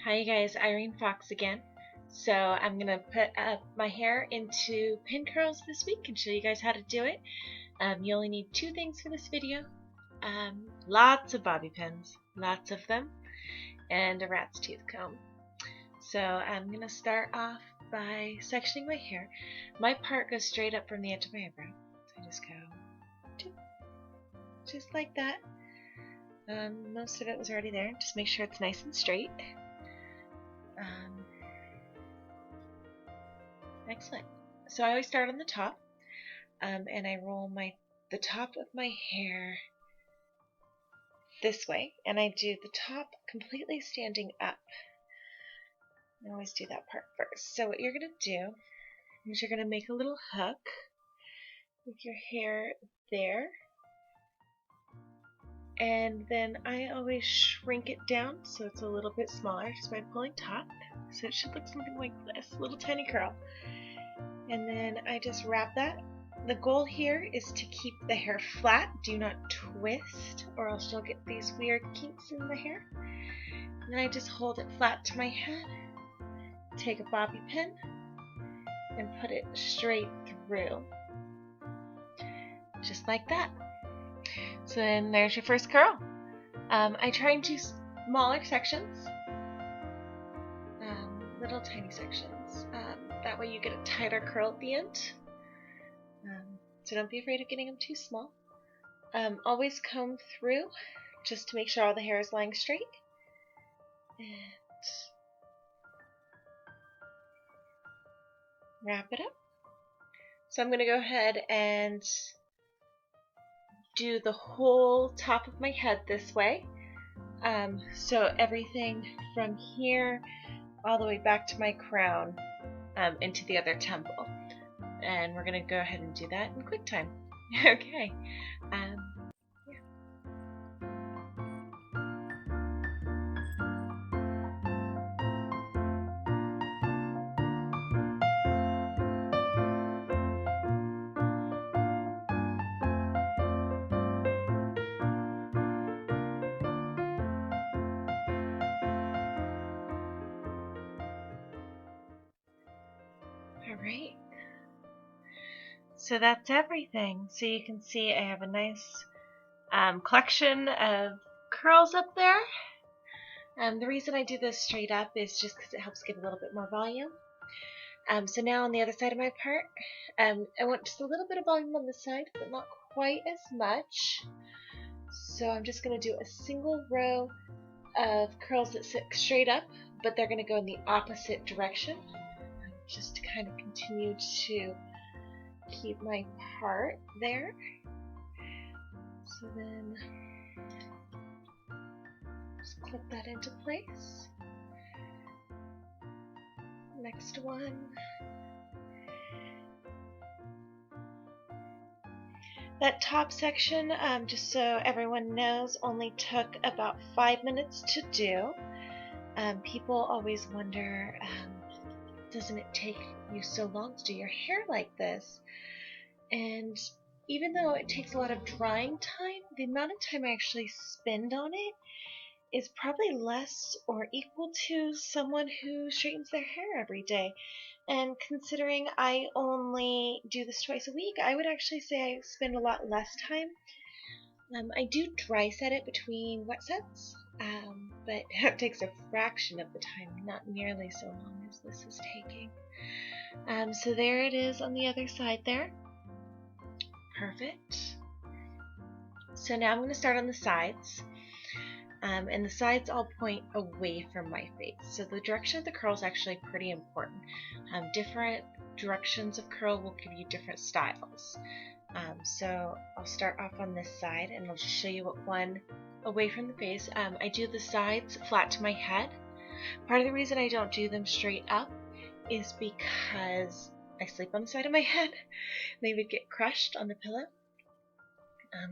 Hi you guys, Irene Fox again. So I'm going to put my hair into pin curls this week and show you guys how to do it. You only need two things for this video. Lots of bobby pins, lots of them, and a rat's tooth comb. So I'm going to start off by sectioning my hair. My part goes straight up from the edge of my eyebrow. So I just go just like that. Most of it was already there. Just make sure it's nice and straight. Excellent. So I always start on the top, and I roll the top of my hair this way, and I do the top completely standing up. I always do that part first. So what you're going to do is you're going to make a little hook with your hair there, and then I always shrink it down so it's a little bit smaller just by pulling top. So it should look something like this, a little tiny curl. And then I just wrap that. The goal here is to keep the hair flat. Do not twist or else you'll get these weird kinks in the hair. And then I just hold it flat to my head, take a bobby pin, and put it straight through. Just like that. So then there's your first curl. I try and do smaller sections, little tiny sections. That way you get a tighter curl at the end. So don't be afraid of getting them too small. Always comb through just to make sure all the hair is lying straight. And wrap it up. So I'm going to go ahead and do the whole top of my head this way. So everything from here all the way back to my crown into the other temple. And we're going to go ahead and do that in quick time. Okay. Yeah. Alright, so that's everything. So you can see I have a nice collection of curls up there. The reason I do this straight up is just because it helps give a little bit more volume. So now on the other side of my part, I want just a little bit of volume on this side, but not quite as much. So I'm just going to do a single row of curls that sit straight up, but they're going to go in the opposite direction. Just to kind of continue to keep my part there. So then just clip that into place. Next one. That top section, just so everyone knows, only took about 5 minutes to do. People always wonder, doesn't it take you so long to do your hair like this? And even though it takes a lot of drying time, the amount of time I actually spend on it is probably less or equal to someone who straightens their hair every day. And considering I only do this twice a week, I would actually say I spend a lot less time. I do dry set it between wet sets, but it takes a fraction of the time, not nearly so long as this is taking. So there it is on the other side there. Perfect. So now I'm going to start on the sides. And the sides all point away from my face. So the direction of the curl is actually pretty important. Different directions of curl will give you different styles. So I'll start off on this side and I'll just show you what one away from the face. I do the sides flat to my head. Part of the reason I don't do them straight up is because I sleep on the side of my head. They would get crushed on the pillow.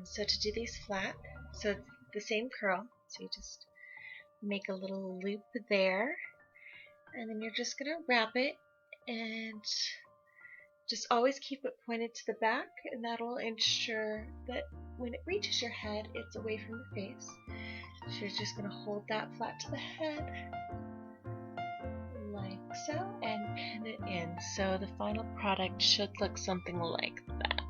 So to do these flat, so it's the same curl, so you just make a little loop there, and then you're just going to wrap it and just always keep it pointed to the back, and that'll ensure that when it reaches your head, it's away from the face. So you're just going to hold that flat to the head. so and pin it in. So the final product should look something like that.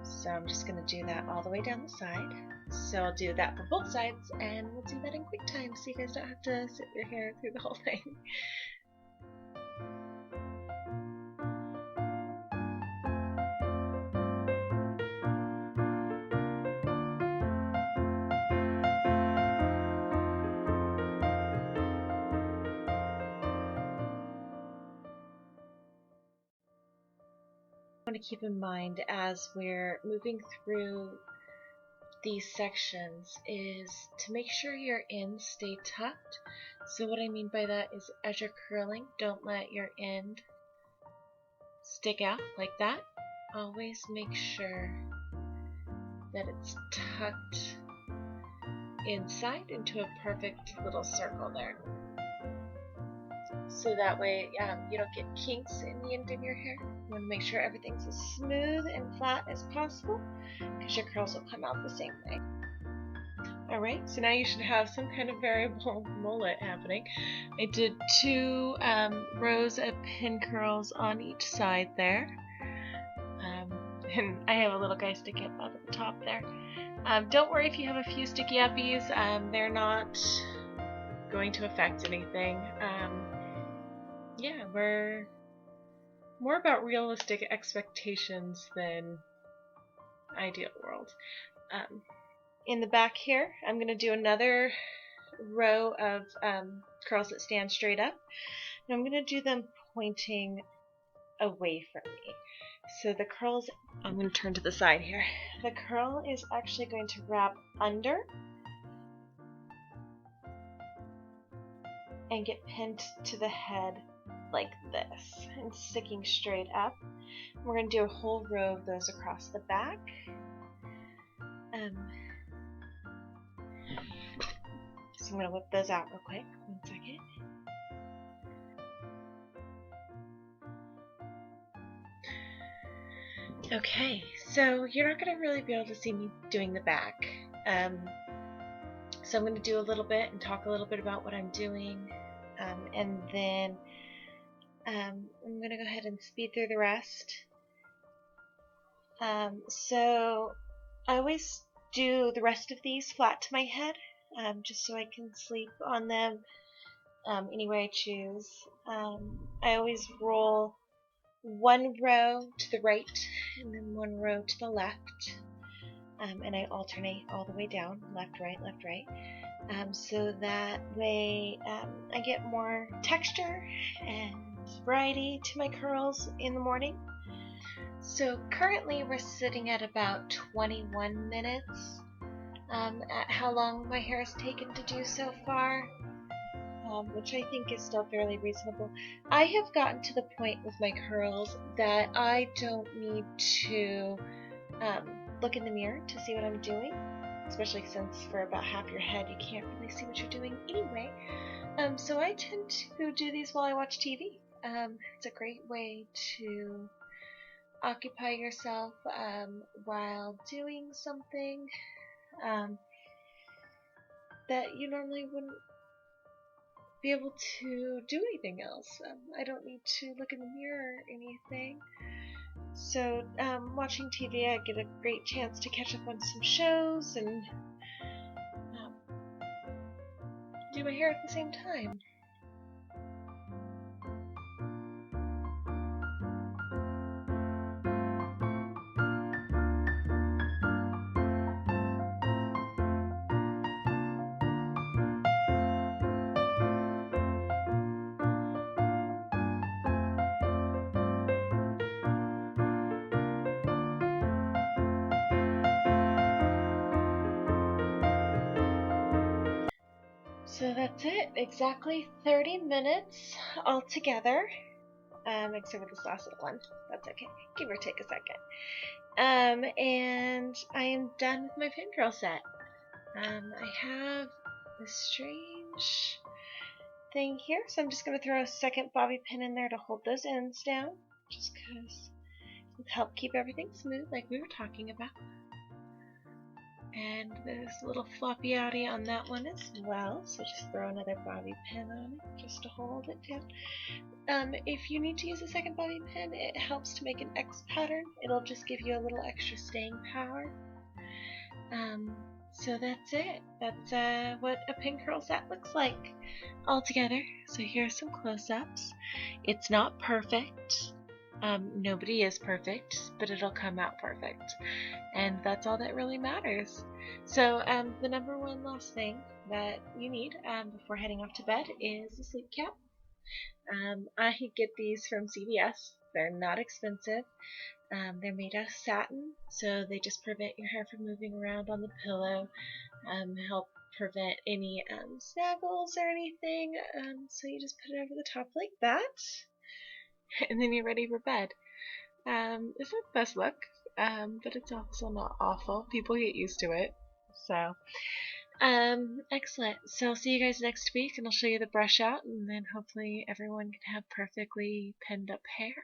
So I'm just going to do that all the way down the side. So I'll do that for both sides, and we'll do that in quick time so you guys don't have to sit your hair through the whole thing. Want to keep in mind as we're moving through these sections is to make sure your ends stay tucked. So what I mean by that is as you're curling, don't let your end stick out like that. Always make sure that it's tucked inside into a perfect little circle there. So that way you don't get kinks in the end of your hair. You want to make sure everything's as smooth and flat as possible because your curls will come out the same way. Alright, so now you should have some kind of variable mullet happening. I did 2 rows of pin curls on each side there. And I have a little guy sticking up out of the top there. Don't worry if you have a few sticky uppies, they're not going to affect anything. Yeah, we're more about realistic expectations than ideal world. In the back here, I'm going to do another row of curls that stand straight up, and I'm going to do them pointing away from me. So the curls, I'm going to turn to the side here. The curl is actually going to wrap under and get pinned to the head like this and sticking straight up. We're going to do a whole row of those across the back. So I'm going to whip those out real quick. 1 second. Okay, so you're not going to really be able to see me doing the back. So I'm going to do a little bit and talk a little bit about what I'm doing, and then I'm going to go ahead and speed through the rest. So I always do the rest of these flat to my head, just so I can sleep on them any way I choose. I always roll 1 row to the right and then 1 row to the left, and I alternate all the way down, left, right, so that way I get more texture and variety to my curls in the morning. So currently we're sitting at about 21 minutes at how long my hair has taken to do so far, which I think is still fairly reasonable. I have gotten to the point with my curls that I don't need to look in the mirror to see what I'm doing, especially since for about half your head you can't really see what you're doing anyway. So I tend to do these while I watch TV. It's a great way to occupy yourself while doing something that you normally wouldn't be able to do anything else. I don't need to look in the mirror or anything. So watching TV, I get a great chance to catch up on some shows and do my hair at the same time. So that's it, exactly 30 minutes altogether, except for this last little one. That's okay, give or take a second. And I am done with my pin curl set. I have this strange thing here, so I'm just going to throw a second bobby pin in there to hold those ends down, just because it'll help keep everything smooth like we were talking about. And there's a little floppy outie on that one as well, so just throw another bobby pin on it just to hold it down. If you need to use a second bobby pin, it helps to make an X pattern. It'll just give you a little extra staying power. So that's it. That's what a pin curl set looks like all together. So here are some close-ups. It's not perfect. Nobody is perfect, but it'll come out perfect. And that's all that really matters. So the number one last thing that you need before heading off to bed is a sleep cap. I get these from CVS. They're not expensive. They're made out of satin, so they just prevent your hair from moving around on the pillow, help prevent any snuggles or anything. So you just put it over the top like that, and then you're ready for bed. It's not the best look, but it's also not awful. People get used to it. So, excellent. So I'll see you guys next week, and I'll show you the brush out, and then hopefully everyone can have perfectly pinned up hair.